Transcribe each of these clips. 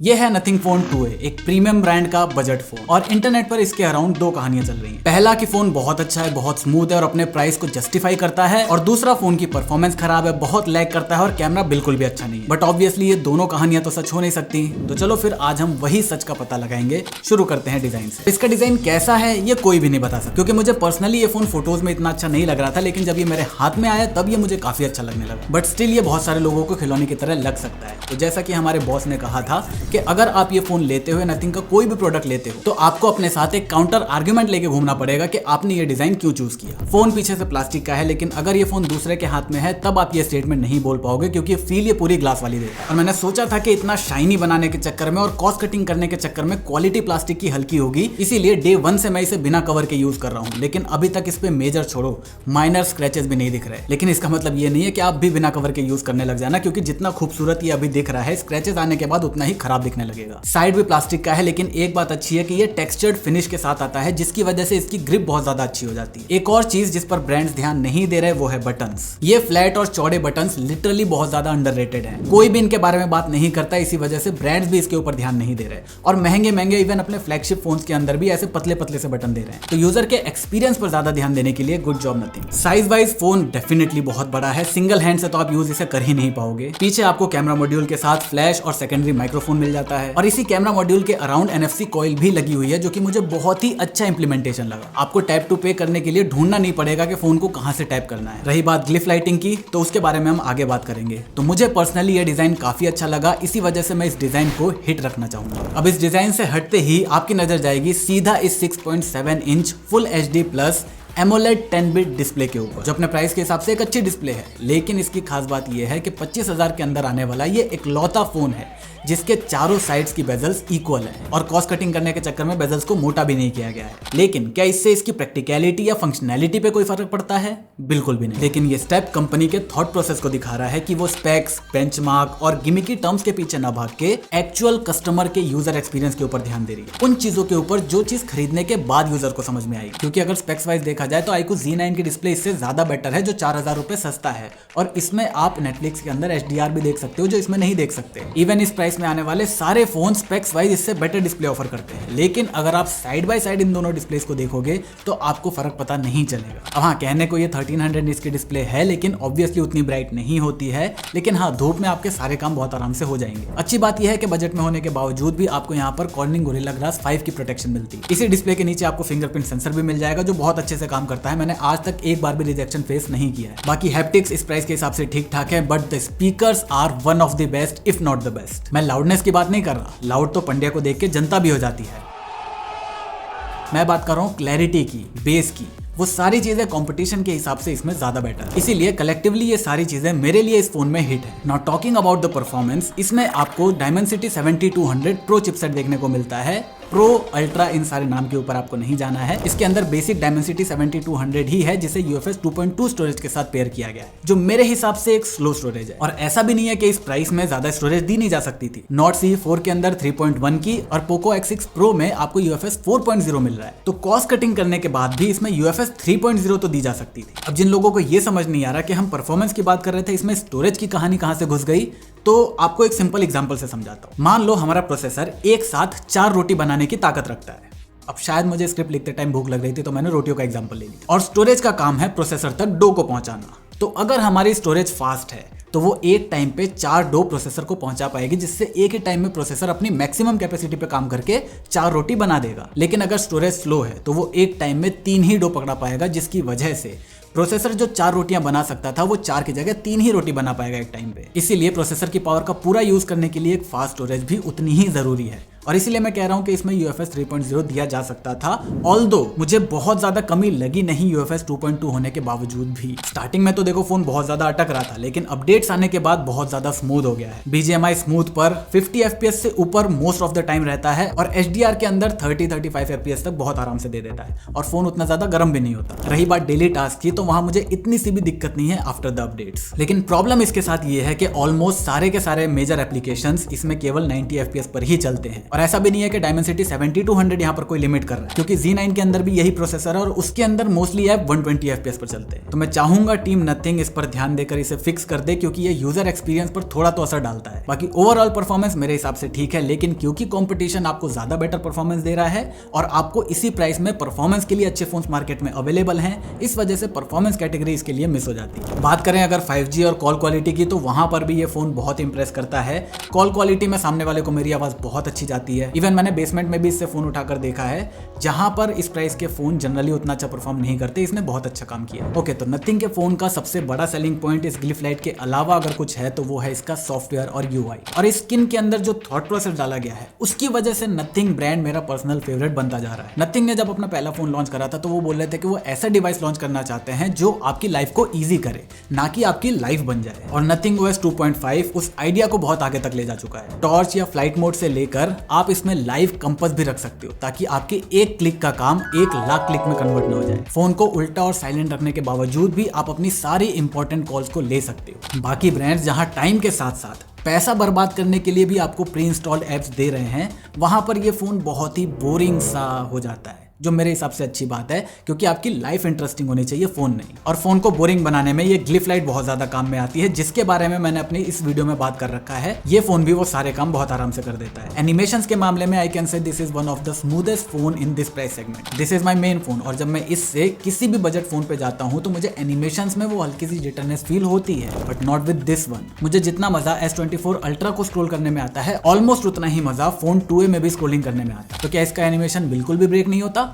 ये है nothing phone 2A, एक प्रीमियम ब्रांड का बजट फोन। और इंटरनेट पर इसके अराउंड दो कहानियां चल रही हैं। पहला कि फोन बहुत अच्छा है, बहुत स्मूथ है और अपने प्राइस को जस्टिफाई करता है, और दूसरा फोन की परफॉर्मेंस खराब है, बहुत लैग करता है और कैमरा बिल्कुल भी अच्छा नहीं है। बट ऑब्वियसली ये दोनों कहानियां तो सच हो नहीं सकती, तो चलो फिर आज हम वही सच का पता लगाएंगे। शुरू करते हैं डिजाइन से। इसका डिजाइन कैसा है ये कोई भी नहीं बता सकता, क्योंकि मुझे पर्सनली ये फोन फोटोज में इतना अच्छा नहीं लग रहा था, लेकिन जब ये मेरे हाथ में आया तब ये मुझे काफी अच्छा लगने लगा। बट स्टिल ये बहुत सारे लोगों को खिलौने की तरह लग सकता है। तो जैसा कि हमारे बॉस ने कहा था कि अगर आप ये फोन लेते हो, नथिंग का कोई भी प्रोडक्ट लेते हो, तो आपको अपने साथ एक काउंटर आर्ग्यूमेंट लेके घूमना पड़ेगा कि आपने ये डिजाइन क्यों चूज किया। फोन पीछे से प्लास्टिक का है, लेकिन अगर ये फोन दूसरे के हाथ में है तब आप ये स्टेटमेंट नहीं बोल पाओगे, क्योंकि फील ये पूरी ग्लास वाली देता है। और मैंने सोचा था कि इतना शाइनी बनाने के चक्कर में और कॉस्ट कटिंग करने के चक्कर में क्वालिटी प्लास्टिक की हल्की होगी, इसीलिए डे 1 से मैं इसे बिना कवर के यूज कर रहा हूँ। लेकिन अभी तक इस पे मेजर छोड़ो, माइनर स्क्रैचेस भी नहीं दिख रहे। लेकिन इसका मतलब ये नहीं है कि आप भी बिना कवर के यूज करने लग जाना, क्योंकि जितना खूबसूरत ये अभी दिख रहा है, स्क्रैचेस आने के बाद उतना ही खराब दिखने लगेगा। साइड भी प्लास्टिक का है, लेकिन एक बात अच्छी है कि ये टेक्सचर्ड फिनिश के साथ आता है, जिसकी वजह से इसकी ग्रिप बहुत ज्यादा अच्छी हो जाती है। एक और चीज जिस पर ब्रांड्स ध्यान नहीं दे रहे वो है बटन्स। ये फ्लैट और चौड़े बटन्स लिटरली बहुत ज्यादा अंडररेटेड हैं। कोई भी इनके बारे में बात नहीं करता, इसी वजह से ब्रांड्स भी इसके ऊपर ध्यान नहीं दे रहे, और महंगे महंगे इवन अपने फ्लैगशिप फोन्स के अंदर भी ऐसे पतले पतले से बटन दे रहे हैं। तो यूजर के एक्सपीरियंस पर ज्यादा ध्यान देने के लिए good job nothing. Size wise phone definitely बहुत बड़ा है, सिंगल हैंड से तो आप यूज इसे कर ही नहीं पाओगे। पीछे आपको कैमरा मॉड्यूल के साथ फ्लैश और सेकेंडरी माइक्रोफोन मिल जाता है, और इसी कैमरा मॉड्यूल के अराउंड NFC कॉइल भी लगी हुई है, जो कि मुझे बहुत ही अच्छा इंप्लीमेंटेशन लगा। आपको टैप टू पे करने के लिए ढूंढना नहीं पड़ेगा कि फोन को कहां से टैप करना है। रही बात ग्लिफ लाइटिंग की, तो उसके बारे में हम आगे बात करेंगे। तो मुझे पर्सनली ये डिजाइन काफी अच्छा लगा, इसी वजह से मैं इस डिजाइन को हिट रखना चाहूंगा। अब इस डिजाइन से हटते ही आपकी नजर जाएगी सीधा इस 6.7 inch full HD plus AMOLED 10 bit display के ऊपर, जो अपने प्राइस के हिसाब से एक अच्छी डिस्प्ले है। लेकिन इसकी खास बात यह है कि 25,000 के अंदर आने वाला ये इकलौता फोन है जिसके चारों साइड्स की बेजल्स इक्वल है, और कॉस्ट कटिंग करने के चक्कर में बेजल्स को मोटा भी नहीं किया गया है। लेकिन क्या इससे इसकी प्रैक्टिकलिटी या फंक्शनैलिटी पे कोई फर्क पड़ता है? बिल्कुल भी नहीं। लेकिन ये स्टेप कंपनी के थॉट प्रोसेस को दिखा रहा है कि वो स्पेक्स, बेंचमार्क और गिमिकी टर्म्स के पीछे न भाग के एक्चुअल कस्टमर के यूजर एक्सपीरियंस के ऊपर ध्यान दे रही है, उन चीजों के ऊपर जो चीज खरीदने के बाद यूजर को समझ में आई। क्योंकि अगर स्पेक्स वाइज देखा जाए तो iQOO Z9 की डिस्प्ले इससे ज्यादा बेटर है, जो 4,000 रुपए सस्ता है, और इसमें आप नेटफ्लिक्स के अंदर HDR भी देख सकते हो, जो इसमें नहीं देख सकते। इवन इस प्राइस में आने वाले सारे फोन स्पेक्स वाइज इससे बेटर डिस्प्ले ऑफर करते हैं। लेकिन अगर आप साइड बाय साइड इन दोनों डिस्प्लेस को देखोगे तो आपको फर्क पता नहीं चलेगा। अब हाँ, कहने को ये 1300 निट्स की डिस्प्ले है, लेकिन ऑब्वियसली उतनी ब्राइट नहीं होती है। लेकिन हाँ, धूप में आपके सारे काम बहुत आराम से हो जाएंगे। अच्छी बात यह है कि बजट में होने के बावजूद भी आपको यहाँ पर कॉर्निंग गोरिल्ला ग्लास 5 की प्रोटेक्शन मिलती है। इसी डिस्प्ले के नीचे आपको फिंगरप्रिंट सेंसर भी मिल जाएगा, जो बहुत अच्छे से काम करता है। मैंने आज तक एक बार भी रिजेक्शन फेस नहीं किया है। बाकी हैप्टिक्स इस प्राइस के हिसाब से ठीक ठाक है, but the speakers are one of the best if not the best. मैं लाउडनेस की बात नहीं कर रहा, लाउड तो पंड्या को देख के जनता भी हो जाती है। मैं बात कर रहा हूँ क्लैरिटी की, बेस की। वो सारी चीजें कंपटीशन के हिसाब से इसमें ज्यादा बेटर है, इसीलिए कलेक्टिवली ये सारी चीजें मेरे लिए इस फोन में हिट है। Not talking about the performance, इसमें आपको Dimensity 7200 प्रो चिपसेट देखने को मिलता है। प्रो, अल्ट्रा, इन सारे नाम के ऊपर आपको नहीं जाना है। इसके अंदर बेसिक Dimensity 7200 ही है, जिसे UFS 2.2 स्टोरेज के साथ पेयर किया गया है, जो मेरे हिसाब से एक स्लो स्टोरेज है। और ऐसा भी नहीं है कि इस प्राइस में ज्यादा स्टोरेज दी नहीं जा सकती थी। Note CE4 के अंदर 3.1 की, और Poco X6 Pro में आपको UFS 4.0 मिल रहा है। तो कॉस्ट कटिंग करने के बाद भी इसमें UFS 3.0 तो दी जा सकती थी। अब जिन लोगों को ये समझ नहीं आ रहा कि हम परफॉर्मेंस की बात कर रहे थे, इसमें स्टोरेज की कहानी कहां से घुस गई, तो आपको एक सिंपल एग्जांपल से समझाता हूं। मान लो हमारा प्रोसेसर एक साथ 4 रोटी बनाने की ताकत रखता है। अब शायद मुझे स्क्रिप्ट लिखते टाइम भूख लग रही थी, तो मैंने रोटियों का एग्जांपल ले लिया। और स्टोरेज का काम है प्रोसेसर तक डो को पहुंचाना। तो अगर हमारी स्टोरेज फास्ट है तो वो एक टाइम पे 4 डो प्रोसेसर को पहुंचा पाएगी, जिससे एक ही टाइम में प्रोसेसर अपनी मैक्सिमम कैपेसिटी पे काम करके 4 रोटी बना देगा। लेकिन अगर स्टोरेज स्लो है तो वो एक टाइम में 3 ही डो पकड़ा पाएगा, जिसकी वजह से प्रोसेसर जो 4 रोटियां बना सकता था वो 4 की जगह 3 ही रोटी बना पाएगा एक टाइम पे। इसीलिए प्रोसेसर की पावर का पूरा यूज करने के लिए एक फास्ट स्टोरेज भी उतनी ही जरूरी है, और इसीलिए मैं कह रहा हूं कि इसमें UFS 3.0 दिया जा सकता था। ऑल्दो मुझे बहुत ज्यादा कमी लगी नहीं UFS 2.2 होने के बावजूद भी। स्टार्टिंग में तो देखो फोन बहुत ज्यादा अटक रहा था, लेकिन अपडेट्स आने के बाद बहुत ज्यादा स्मूथ हो गया है। BGMI स्मूथ पर 50 FPS से ऊपर मोस्ट ऑफ द टाइम रहता है, और HDR के अंदर 30-35 FPS तक बहुत आराम से दे देता है, और फोन उतना ज्यादा गर्म भी नहीं होता। रही बात डेली टास्क की, तो वहां मुझे इतनी सी भी दिक्कत नहीं है आफ्टर द अपडेट्स। लेकिन प्रॉब्लम इसके साथ ये है कि ऑलमोस्ट सारे के सारे मेजर एप्लीकेशंस इसमें केवल 90 FPS पर ही चलते हैं, और और ऐसा भी नहीं है कि Dimensity 70-100 यहाँ पर कोई लिमिट कर रहा है, क्योंकि Z9 के अंदर भी यही प्रोसेसर है और उसके अंदर मोस्टली ऐप 120 FPS पर चलते हैं। तो मैं चाहूंगा टीम नथिंग इस पर ध्यान देकर इसे फिक्स कर दे, क्योंकि ये यूजर एक्सपीरियंस पर थोड़ा तो असर डालता है। बाकी ओवरऑल परफॉर्मेंस मेरे हिसाब से ठीक है, लेकिन क्योंकि कंपटीशन आपको ज्यादा बेटर परफॉर्मेंस दे रहा है और आपको इसी प्राइस में परफॉर्मेंस के लिए अच्छे फोन मार्केट में अवेलेबल हैं, इस वजह से परफॉर्मेंस कैटेगरी इसके लिए मिस हो जाती है। बात करें अगर 5G और कॉल क्वालिटी की, तो वहां पर भी ये फोन बहुत इंप्रेस करता है। कॉल क्वालिटी में सामने वाले को मेरी आवाज बहुत अच्छी जाती है। इवन मैंने बेसमेंट में भी इससे फोन उठाकर देखा है, जहां पर इस प्राइस के फोन जनरली उतना अच्छा परफॉर्म नहीं करते। इसने बहुत अच्छा काम किया। ओके, तो नथिंग के फोन का सबसे बड़ा सेलिंग पॉइंट इस ग्लिफ लाइट के अलावा अगर कुछ है तो वो है इसका सॉफ्टवेयर और UI, और इस स्किन के अंदर जो थॉट प्रोसेस डाला गया है उसकी वजह से नथिंग ब्रांड मेरा पर्सनल फेवरेट बनता जा रहा है। नथिंग ने जब अपना पहला फोन लॉन्च करा था तो वो बोल रहे थे कि वो ऐसा डिवाइस लॉन्च करना चाहते हैं जो आपकी लाइफ को इजी करे, ना कि आपकी लाइफ बन जाए। और नथिंग OS 2.5 उस आइडिया को बहुत आगे तक ले जा चुका है। टॉर्च या फ्लाइट मोड से लेकर आप इसमें लाइव कंपास भी रख सकते हो, ताकि आपके एक क्लिक का काम 1 लाख क्लिक में कन्वर्ट ना हो जाए। फोन को उल्टा और साइलेंट रखने के बावजूद भी आप अपनी सारी इंपॉर्टेंट कॉल्स को ले सकते हो। बाकी ब्रांड्स जहां टाइम के साथ साथ पैसा बर्बाद करने के लिए भी आपको प्री इंस्टॉल्ड एप्स दे रहे हैं, वहां पर ये फोन बहुत ही बोरिंग सा हो जाता है, जो मेरे हिसाब से अच्छी बात है, क्योंकि आपकी लाइफ इंटरेस्टिंग होनी चाहिए, फोन नहीं। और फोन को बोरिंग बनाने में ये ग्लिफ लाइट बहुत ज्यादा काम में आती है, जिसके बारे में मैंने अपनी इस वीडियो में बात कर रखा है। ये फोन भी वो सारे काम बहुत आराम से कर देता है। एनिमेशंस के मामले में I can say this is one of the smoothest phone in this price segment. This is my main phone, और जब मैं इससे किसी भी बजट फोन पे जाता हूँ तो मुझे एनिमेशंस में वो हल्की सी जिटरनेस फील होती है, but not with this one. मुझे जितना मजा S24 अल्ट्रा को स्क्रॉल करने में आता है, ऑलमोस्ट उतना ही मजा फोन 2A में भी स्क्रॉलिंग करने में आता है। तो क्या इसका एनिमेशन बिल्कुल भी ब्रेक नहीं होता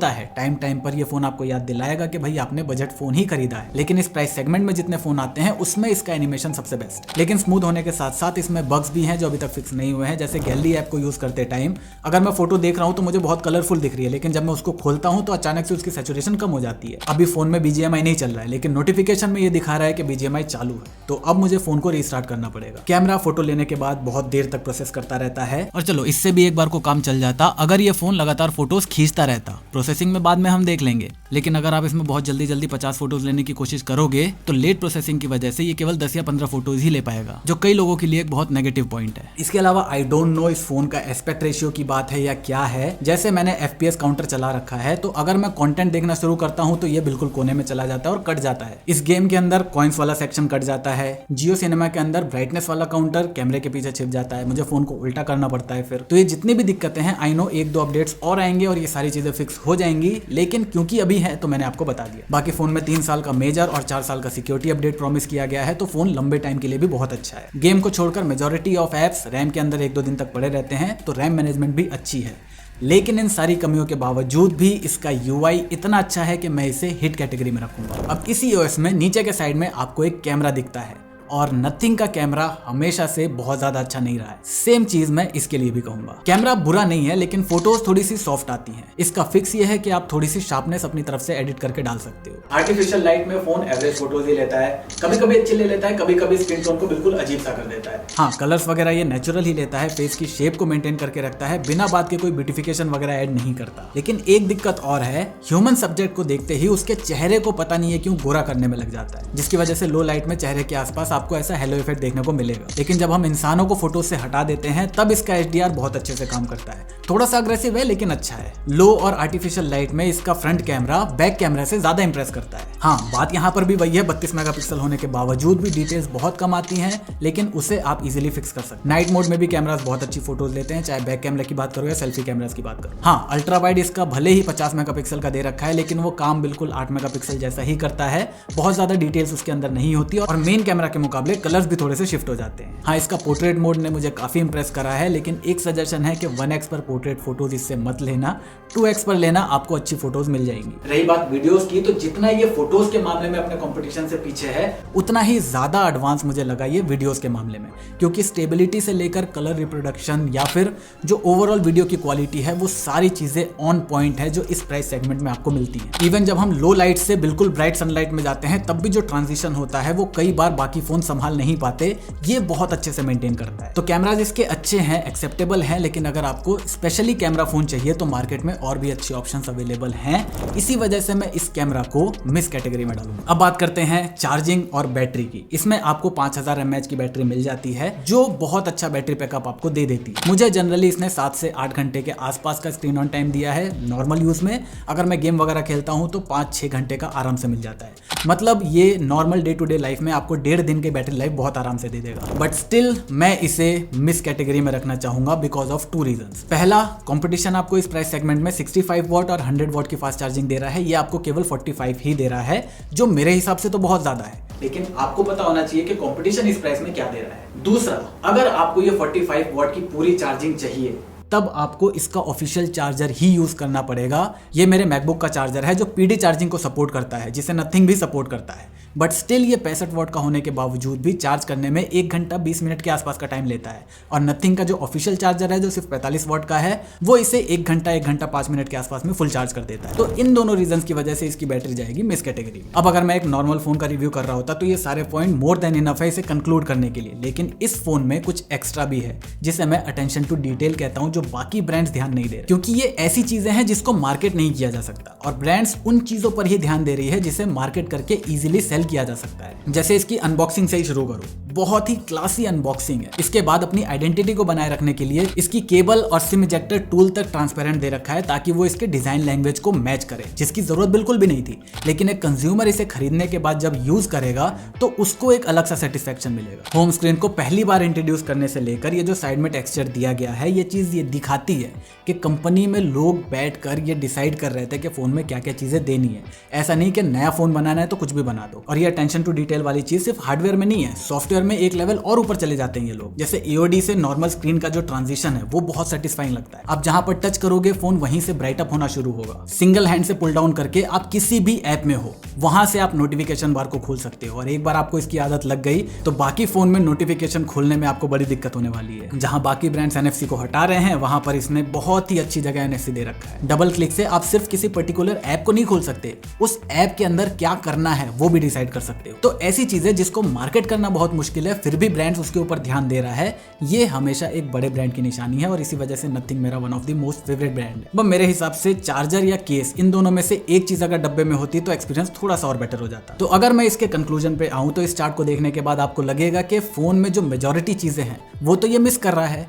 है। टाइम टाइम पर ये फोन आपको याद दिलाएगा कि भाई आपने बजट फोन ही खरीदा है। लेकिन इस प्राइस सेगमेंट में जितने फोन आते हैं उसमें इसका एनिमेशन सबसे बेस्ट। लेकिन स्मूथ होने के साथ साथ इसमें बग्स भी हैं जो अभी तक फिक्स नहीं हुए हैं। जैसे गैलरी ऐप को यूज करते टाइम अगर मैं फोटो देख रहा हूं तो मुझे बहुत कलरफुल दिख रही है, लेकिन जब मैं उसको खोलता हूं तो अचानक से उसकी सैचुरेशन कम हो जाती है। अभी फोन में BGMI नहीं चल रहा है, लेकिन नोटिफिकेशन में ये दिखा रहा है कि BGMI चालू है, तो अब मुझे फोन को रीस्टार्ट करना पड़ेगा। कैमरा फोटो लेने के बाद बहुत देर तक प्रोसेस करता रहता है, और चलो इससे भी एक बार को काम चल जाता अगर ये फोन लगातार फोटोज खींचता रहता। प्रोसेसिंग में बाद में हम देख लेंगे, लेकिन अगर आप इसमें बहुत जल्दी 50 फोटोज लेने की कोशिश करोगे तो लेट प्रोसेसिंग की वजह से ये केवल 10 या 15 फोटोज ही ले पाएगा, जो कई लोगों के लिए एक बहुत नेगेटिव पॉइंट है। इसके अलावा आई डोंट नो इस फोन का एस्पेक्ट रेशियो की बात है या क्या है। जैसे मैंने FPS काउंटर चला रखा है, तो अगर मैं कंटेंट देखना शुरू करता हूं तो ये बिल्कुल कोने में चला जाता है और कट जाता है। इस गेम के अंदर कॉइन्स वाला सेक्शन कट जाता है। जियो सिनेमा के अंदर ब्राइटनेस वाला काउंटर कैमरे के पीछे छिप जाता है, मुझे फोन को उल्टा करना पड़ता है फिर। तो ये जितनी भी दिक्कतें हैं, आई नो 1-2 अपडेट्स और आएंगे और ये सारी चीजें फिक्स हो जाएंगी, लेकिन क्योंकि अभी है तो मैंने आपको बता दिया। बाकी फोन में 3 साल का मेजर और 4 साल का सिक्योरिटी अपडेट प्रॉमिस किया गया है, तो फोन लंबे टाइम के लिए भी बहुत अच्छा है। गेम को छोड़कर मेजॉरिटी ऑफ एप्स रैम के अंदर 1-2 दिन तक पड़े रहते हैं, तो रैम मैनेजमेंट भी अच्छी है। लेकिन इन सारी कमियों के बावजूद भी इसका UI इतना अच्छा है कि मैं इसे हिट कैटेगरी में रखूंगा। अब इसी OS में नीचे के साइड में आपको एक कैमरा दिखता है, और नथिंग का कैमरा हमेशा से बहुत ज्यादा अच्छा नहीं रहा है। सेम चीज मैं इसके लिए भी कहूंगा। कैमरा बुरा नहीं है, लेकिन फोटोज थोड़ी सी सॉफ्ट आती हैं। इसका फिक्स ये है कि आप थोड़ी सी शार्पनेस अपनी तरफ से एडिट करके डाल सकते हो। आर्टिफिशियल लाइट में फोन एवरेज फोटोज ही लेता है, कभी कभी अच्छी ले लेता है, कभी कभी स्किन टोन को बिल्कुल अजीब सा कर देता है। हाँ, कलर्स वगैरह ये नेचुरल ही लेता है, फेस की शेप को मेंटेन करके रखता है, बिना बात के कोई ब्यूटिफिकेशन वगैरह ऐड नहीं करता। लेकिन एक दिक्कत और है, ह्यूमन सब्जेक्ट को देखते ही उसके चेहरे को पता नहीं है क्यों गोरा करने में लग जाता है, जिसकी वजह से लो लाइट में चेहरे के आसपास आपको ऐसा हेलो इफेक्ट देखने को मिलेगा। लेकिन जब हम इंसानों को फोटो से हटा देते हैं तब इसका HDR बहुत अच्छे से काम करता है। थोड़ा सा अग्रेसिव है लेकिन अच्छा है। लो और आर्टिफिशियल लाइट में इसका फ्रंट कैमरा बैक कैमरा से ज्यादा इंप्रेस करता है। हाँ, बात यहाँ पर भी वही है, 32 मेगापिक्सल होने के बावजूद भी डिटेल्स बहुत कम आती हैं, लेकिन उसे आप इजीली फिक्स कर सकते हैं। नाइट मोड में भी कैमरास बहुत अच्छी फोटोज लेते हैं, चाहे बैक कैमरा की बात करो या सेल्फी कैमरास की बात करो। हाँ, अल्ट्रा वाइड इसका भले ही 50 मेगापिक्सल का दे रखा है, लेकिन वो काम बिल्कुल 8 मेगापिक्सल जैसा ही करता है। बहुत ज्यादा डिटेल्स उसके अंदर नहीं होती और मेन कैमरा के मुकाबले कलर्स भी थोड़े से शिफ्ट हो जाते हैं। हाँ, इसका पोर्ट्रेट मोड ने मुझे काफी इंप्रेस करा है, लेकिन एक सजेशन है कि 1x पर पोर्ट्रेट फोटोज इससे मत लेना, 2x पर लेना, आपको अच्छी फोटोज मिल जाएंगी। रही बात वीडियोस की, तो जितना ये फोटोज के मामले में अपने कंपटीशन से पीछे है, उतना ही ज्यादा एडवांस मुझे लगा ये वीडियोस के मामले में, क्योंकि स्टेबिलिटी से लेकर कलर रिप्रोडक्शन या फिर जो ओवरऑल वीडियो की क्वालिटी है, वो सारी चीजें ऑन पॉइंट है जो इस प्राइस सेगमेंट में आपको मिलती है। इवन जब हम लो लाइट से बिल्कुल ब्राइट सनलाइट में जाते हैं, तब भी जो ट्रांजिशन होता है वो कई बार बाकी फोन संभाल नहीं पाते, ये बहुत अच्छे से मेंटेन करता है। तो कैमराज इसके अच्छे हैं, एक्सेप्टेबल हैं, लेकिन अगर आपको स्पेशली कैमरा फोन चाहिए तो मार्केट में और भी अच्छे ऑप्शंस अवेलेबल हैं। इसी वजह से मैं इस कैमरा को मिस कैटेगरी कैटेगरी में डालूंगा। अब बात करते हैं चार्जिंग और बैटरी की। इसमें आपको 5000 mAh की बैटरी मिल जाती है जो बहुत अच्छा बैटरी बैकअप आपको दे देती है। मुझे जनरली इसने 7 से 8 घंटे के आसपास का स्क्रीन ऑन टाइम दिया है नॉर्मल यूज में। अगर मैं गेम वगैरह खेलता हूं तो 5-6 घंटे का आराम से मिल जाता है। मतलब ये normal day to day life में आपको 1.5 दिन की बैटरी लाइफ बहुत आराम से दे देगा। बट स्टिल मैं इसे मिस कैटेगरी में रखना चाहूंगा बिकॉज ऑफ 2 रीजंस। पहला, कंपटीशन आपको इस प्राइस सेगमेंट में 65 वॉट और 100 वॉट की फास्ट चार्जिंग दे रहा है, ये आपको केवल 45 ही दे रहा है, जो मेरे हिसाब से तो बहुत ज्यादा है, लेकिन आपको पता होना चाहिए कि कंपटीशन इस प्राइस में क्या दे रहा है। दूसरा, अगर आपको ये 45 वॉट की पूरी चार्जिंग चाहिए तब आपको इसका ऑफिशियल चार्जर ही यूज करना पड़ेगा। ये मेरे मैकबुक का चार्जर है जो पीडी चार्जिंग को सपोर्ट करता है, जिसे नथिंग भी सपोर्ट करता है। बट स्टिल ये 65 वॉट का होने के बावजूद भी चार्ज करने में 1 घंटा 20 मिनट के आसपास का टाइम लेता है। और नथिंग का जो ऑफिशियल चार्जर है जो सिर्फ 45 वॉट का है, वो इसे 1 घंटा 5 मिनट के आसपास में फुल चार्ज कर देता है। तो इन दोनों रीजंस की वजह से इसकी बैटरी जाएगी मिस कैटेगरी में। अब अगर मैं एक नॉर्मल फोन का रिव्यू कर रहा होता तो ये सारे पॉइंट मोर देन इनफ है इसे कंक्लूड करने के लिए, लेकिन इस फोन में कुछ एक्स्ट्रा भी है जिसे मैं अटेंशन टू डिटेल कहता हूं, जो बाकी ब्रांड्स ध्यान नहीं दे रहे, क्योंकि ये ऐसी चीजें हैं जिसको मार्केट नहीं किया जा सकता और ब्रांड्स उन चीजों पर ही ध्यान दे रही है जिसे मार्केट करके इजीली सेल किया जा सकता है। जैसे इसकी अनबॉक्सिंग से ही शुरू करूं, बहुत ही क्लासी अनबॉक्सिंग है। इसके बाद अपनी आइडेंटिटी को बनाए रखने के लिए इसकी केबल और सिम इजेक्टर टूल तक ट्रांसपेरेंट दे रखा है ताकि वो इसके डिजाइन लैंग्वेज को मैच करे, जिसकी जरूरत बिल्कुल भी नहीं थी, लेकिन एक कंज्यूमर इसे खरीदने के बाद जब यूज करेगा तो उसको एक अलग सा सेटिस्फेक्शन मिलेगा। होम स्क्रीन को पहली बार इंट्रोड्यूस करने से लेकर ये जो साइड में टेक्सचर दिया गया है, ये चीज ये दिखाती है कि कंपनी में लोग बैठकर ये डिसाइड कर रहे थे कि फोन में क्या क्या चीजें देनी है। ऐसा नहीं कि नया फोन बनाना है तो कुछ भी बना दो। और ये अटेंशन टू डिटेल वाली चीज सिर्फ हार्डवेयर में नहीं है, सॉफ्टवेयर में एक लेवल और ऊपर चले जाते हैं ये लोग। जैसे AOD से नॉर्मल स्क्रीन का जो ट्रांजिशन है वो बहुत सेटिस्फाइंग लगता है। आप जहां पर टच करोगे फोन वहीं से ब्राइट अप होना शुरू होगा। सिंगल हैंड से पुल डाउन करके आप किसी भी ऐप में हो वहां से आप नोटिफिकेशन बार को खोल सकते हो, और एक बार आपको इसकी आदत लग गई तो बाकी फोन में नोटिफिकेशन खोलने में आपको बड़ी दिक्कत होने वाली है। जहां बाकी ब्रांड्स NFC को हटा रहे हैं वहां पर इसने बहुत ही अच्छी जगह NFC दे रखा है। डबल क्लिक से आप सिर्फ किसी पर्टिकुलर ऐप को नहीं खोल सकते, उस ऐप के अंदर क्या करना है वो भी डिसाइड कर सकते हो। तो ऐसी चीजें जिसको मार्केट करना बहुत मुश्किल है, फिर भी ब्रांड्स उसके ऊपर ध्यान दे रहा है, ये हमेशा एक बड़े ब्रांड की निशानी है और इसी वजह से नथिंग मेरा one of the most favourite brand है। अब मेरे हिसाब से चार्जर या केस, इन दोनों में से एक चीज अगर डब्बे में होती तो एक्सपीरियंस थोड़ा सा और बेटर हो जाता। तो अगर मैं इसके कंक्लूजन पे आऊं तो इस चार्ट को देखने के बाद आपको लगेगा कि फोन में जो मेजॉरिटी चीजें हैं वो तो ये मिस कर रहा है,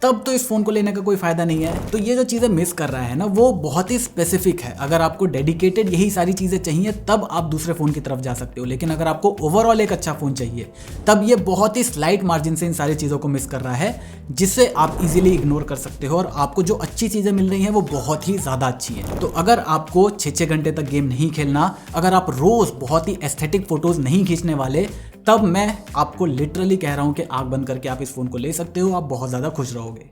तब तो इस फोन को लेने का कोई फायदा नहीं है। तो ये जो चीजें मिस कर रहा है ना वो बहुत ही स्पेसिफिक है। अगर आपको डेडिकेटेड यही सारी चीजें चाहिए तब आप दूसरे फोन की तरफ जा सकते हो, लेकिन अगर आपको ओवरऑल एक अच्छा फोन चाहिए तब ये बहुत ही स्लाइट मार्जिन से इन सारी चीजों को मिस कर रहा है, जिससे आप इजीली इग्नोर कर सकते हो और आपको जो अच्छी चीजें मिल रही हैं वो बहुत ही ज्यादा अच्छी है। तो अगर आपको 6-6 घंटे तक गेम नहीं खेलना, अगर आप रोज बहुत ही एस्थेटिक फोटोज नहीं खींचने वाले, तब मैं आपको लिटरली कह रहा हूं कि आंख बंद करके आप इस फोन को ले सकते हो, आप बहुत ज्यादा खुश रहोगे।